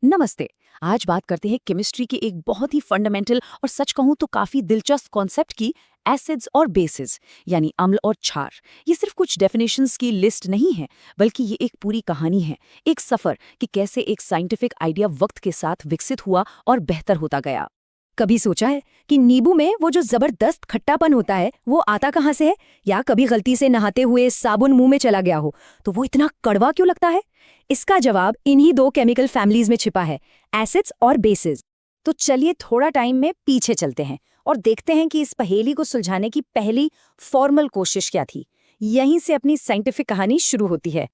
नमस्ते। आज बात करते हैं केमिस्ट्री की एक बहुत ही फंडामेंटल और सच कहूं तो काफी दिलचस्प कॉन्सेप्ट की, एसिड्स और बेसिस यानी अम्ल और क्षार। ये सिर्फ कुछ डेफिनेशंस की लिस्ट नहीं है, बल्कि ये एक पूरी कहानी है, एक सफर कि कैसे एक साइंटिफिक आइडिया वक्त के साथ विकसित हुआ और बेहतर होता गया। कभी सोचा है कि नींबू में वो जो जबरदस्त खट्टापन होता है वो आता कहाँ से है? या कभी गलती से नहाते हुए साबुन मुंह में चला गया हो तो वो इतना कड़वा क्यों लगता है? इसका जवाब इन्हीं दो केमिकल फैमिलीज में छिपा है, एसिड्स और बेसिस। तो चलिए थोड़ा टाइम में पीछे चलते हैं और देखते हैं कि इस पहेली को सुलझाने की पहली फॉर्मल कोशिश क्या थी। यहीं से अपनी साइंटिफिक कहानी शुरू होती है।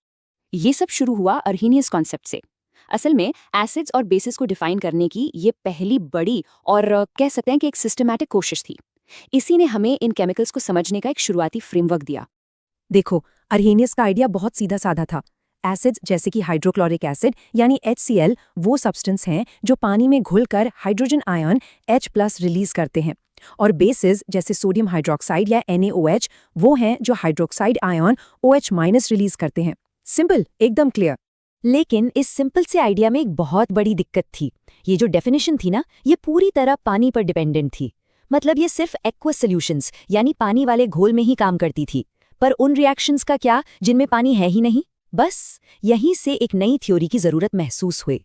ये सब शुरू हुआ अर्हीनियस कॉन्सेप्ट से। असल में एसिड्स और बेसिस को डिफाइन करने की ये पहली बड़ी और कह सकते हैं कि एक सिस्टमैटिक कोशिश थी। इसी ने हमें इन केमिकल्स को समझने का एक शुरुआती फ्रेमवर्क दिया। देखो, अर्हेनियस का आइडिया बहुत सीधा साधा था। एसिड्स जैसे कि हाइड्रोक्लोरिक एसिड यानी HCl वो सब्सटेंस हैं जो पानी में घुलकर हाइड्रोजन आयन H+ रिलीज करते हैं, और बेसिस जैसे सोडियम हाइड्रोक्साइड या NaOH वो हैं जो हाइड्रोक्साइड आयन OH- रिलीज करते हैं। सिंपल, एकदम क्लियर। लेकिन इस सिंपल से आइडिया में एक बहुत बड़ी दिक्कत थी। ये जो डेफिनेशन थी ना, ये पूरी तरह पानी पर डिपेंडेंट थी। मतलब ये सिर्फ एक्वस सॉल्यूशंस यानी पानी वाले घोल में ही काम करती थी। पर उन रिएक्शंस का क्या जिनमें पानी है ही नहीं? बस यहीं से एक नई थ्योरी की जरूरत महसूस हुई।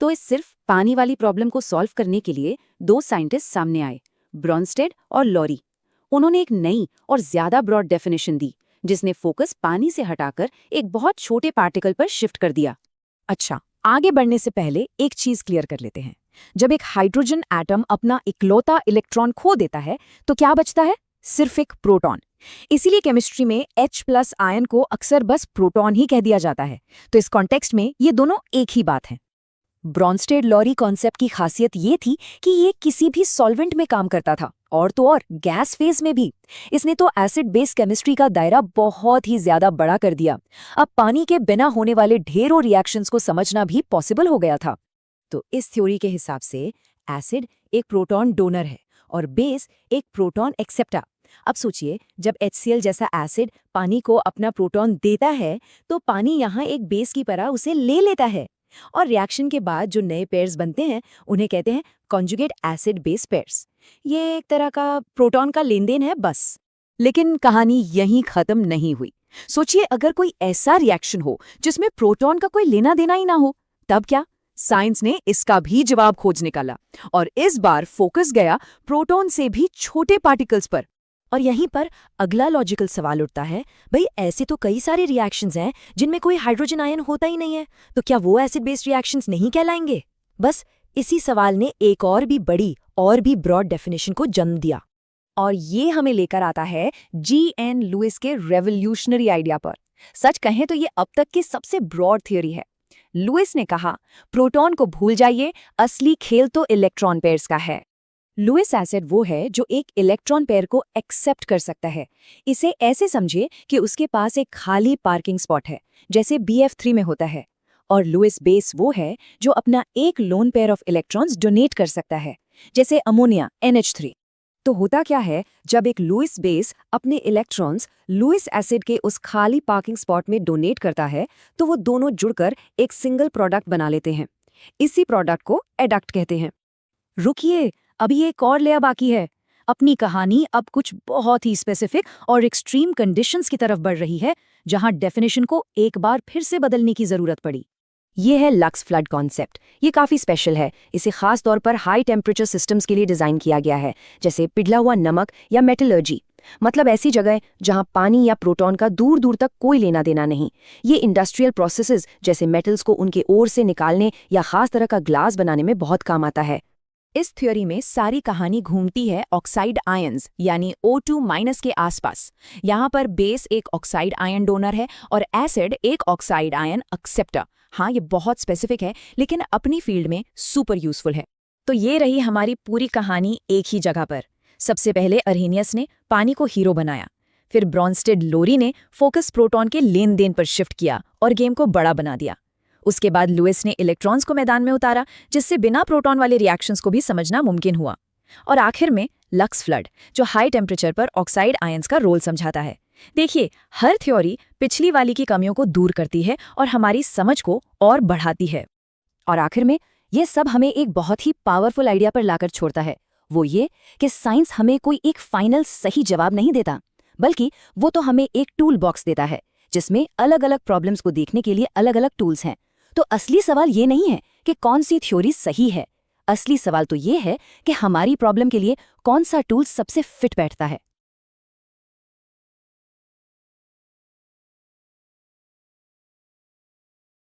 तो इस सिर्फ पानी वाली प्रॉब्लम को सॉल्व करने के लिए दो साइंटिस्ट सामने आए, ब्रॉन्स्टेड और लॉरी। उन्होंने एक नई और ज्यादा ब्रॉड डेफिनेशन दी, जिसने फोकस पानी से हटाकर एक बहुत छोटे पार्टिकल पर शिफ्ट कर दिया। अच्छा, आगे बढ़ने से पहले एक चीज क्लियर कर लेते हैं। जब एक हाइड्रोजन एटम अपना इकलौता इलेक्ट्रॉन खो देता है तो क्या बचता है? सिर्फ एक प्रोटॉन। इसीलिए केमिस्ट्री में H+ आयन को अक्सर बस प्रोटॉन ही कह दिया जाता है। तो इस कॉन्टेक्स्ट में ये दोनों एक ही बात है। ब्रॉन्स्टेड लॉरी कॉन्सेप्ट की खासियत ये थी कि ये किसी भी सॉल्वेंट में काम करता था, और तो और गैस फेज में भी। इसने तो एसिड बेस केमिस्ट्री का दायरा बहुत ही ज्यादा बड़ा कर दिया। अब पानी के बिना होने वाले ढेरों रिएक्शंस को समझना भी पॉसिबल हो गया था। तो इस थ्योरी के हिसाब से एसिड एक प्रोटॉन डोनर है और बेस एक प्रोटॉन एक्सेप्टर। अब सोचिए, जब HCl जैसा एसिड पानी को अपना प्रोटॉन देता है तो पानी यहाँ एक बेस की तरह उसे ले लेता है, और रिएक्शन के बाद जो नए पेयर्स बनते हैं उन्हें कहते हैं कॉन्जुगेट एसिड बेस पेयर्स। ये एक तरह का प्रोटॉन का लेन देन है बस। लेकिन कहानी यहीं खत्म नहीं हुई। सोचिए, अगर कोई ऐसा रिएक्शन हो जिसमें प्रोटॉन का कोई लेना देना ही ना हो, तब क्या? साइंस ने इसका भी जवाब खोज निकाला, और इस बार फोकस गया प्रोटॉन से भी छोटे पार्टिकल्स पर। और यहीं पर अगला लॉजिकल सवाल उठता है, भाई ऐसे तो कई सारे रिएक्शंस हैं जिनमें कोई हाइड्रोजन आयन होता ही नहीं है, तो क्या वो एसिड बेस्ड रिएक्शंस नहीं कहलाएंगे? बस इसी सवाल ने एक और भी बड़ी और भी ब्रॉड डेफिनेशन को जन्म दिया। और ये हमें लेकर आता है G.N. लुइस के रेवोल्यूशनरी आइडिया पर। सच कहें तो ये अब तक की सबसे ब्रॉड थ्योरी है। लुइस ने कहा, प्रोटॉन को भूल जाइए, असली खेल तो इलेक्ट्रॉन पेयर्स का है। लुइस एसिड वो है जो एक इलेक्ट्रॉन पेयर को एक्सेप्ट कर सकता है। इसे ऐसे समझिए कि उसके पास एक खाली पार्किंग स्पॉट है, जैसे BF3 में होता है। और लुइस बेस वो है जो अपना एक lone pair of electrons donate कर सकता है, जैसे अमोनिया NH3। तो होता क्या है, जब एक लुइस बेस अपने इलेक्ट्रॉन्स लुइस एसिड के उस खाली पार्किंग स्पॉट में डोनेट करता है तो वो दोनों जुड़कर एक सिंगल प्रोडक्ट बना लेते हैं। इसी प्रोडक्ट को एडक्ट कहते हैं। रुकिए, अभी एक और लेयर बाकी है। अपनी कहानी अब कुछ बहुत ही स्पेसिफिक और एक्सट्रीम कंडीशंस की तरफ बढ़ रही है, जहां डेफिनेशन को एक बार फिर से बदलने की जरूरत पड़ी। ये है लक्स फ्लड कॉन्सेप्ट। ये काफी स्पेशल है। इसे खास तौर पर हाई टेम्परेचर सिस्टम्स के लिए डिजाइन किया गया है, जैसे पिघला हुआ नमक या मेटलर्जी। मतलब ऐसी जगह जहां पानी या प्रोटॉन का दूर दूर तक कोई लेना देना नहीं। ये इंडस्ट्रियल प्रोसेसेस जैसे मेटल्स को उनके ओर से निकालने या खास तरह का ग्लास बनाने में बहुत काम आता है। इस थ्योरी में सारी कहानी घूमती है ऑक्साइड आयंस यानी O2- के आसपास। यहाँ पर बेस एक ऑक्साइड आयन डोनर है और एसिड एक ऑक्साइड आयन एक्सेप्टर। हाँ, ये बहुत स्पेसिफिक है लेकिन अपनी फील्ड में सुपर यूजफुल है। तो ये रही हमारी पूरी कहानी एक ही जगह पर। सबसे पहले अर्हेनियस ने पानी को हीरो बनाया, फिर ब्रॉन्स्टेड लोरी ने फोकस प्रोटॉन के लेन देन पर शिफ्ट किया और गेम को बड़ा बना दिया। उसके बाद लुइस ने इलेक्ट्रॉन्स को मैदान में उतारा, जिससे बिना प्रोटॉन वाले रिएक्शंस को भी समझना मुमकिन हुआ। और आखिर में लक्स फ्लड, जो हाई टेम्परेचर पर ऑक्साइड आयंस का रोल समझाता है। देखिए, हर थ्योरी पिछली वाली की कमियों को दूर करती है और हमारी समझ को और बढ़ाती है। और आखिर में ये सब हमें एक बहुत ही पावरफुल आइडिया पर लाकर छोड़ता है, वो ये कि साइंस हमें कोई एक फाइनल सही जवाब नहीं देता, बल्कि वो तो हमें एक टूल बॉक्स देता है जिसमें अलग अलग प्रॉब्लम्स को देखने के लिए अलग अलग टूल्स हैं। तो असली सवाल ये नहीं है कि कौन सी थ्योरी सही है, असली सवाल तो ये है कि हमारी प्रॉब्लम के लिए कौन सा टूल सबसे फिट बैठता है।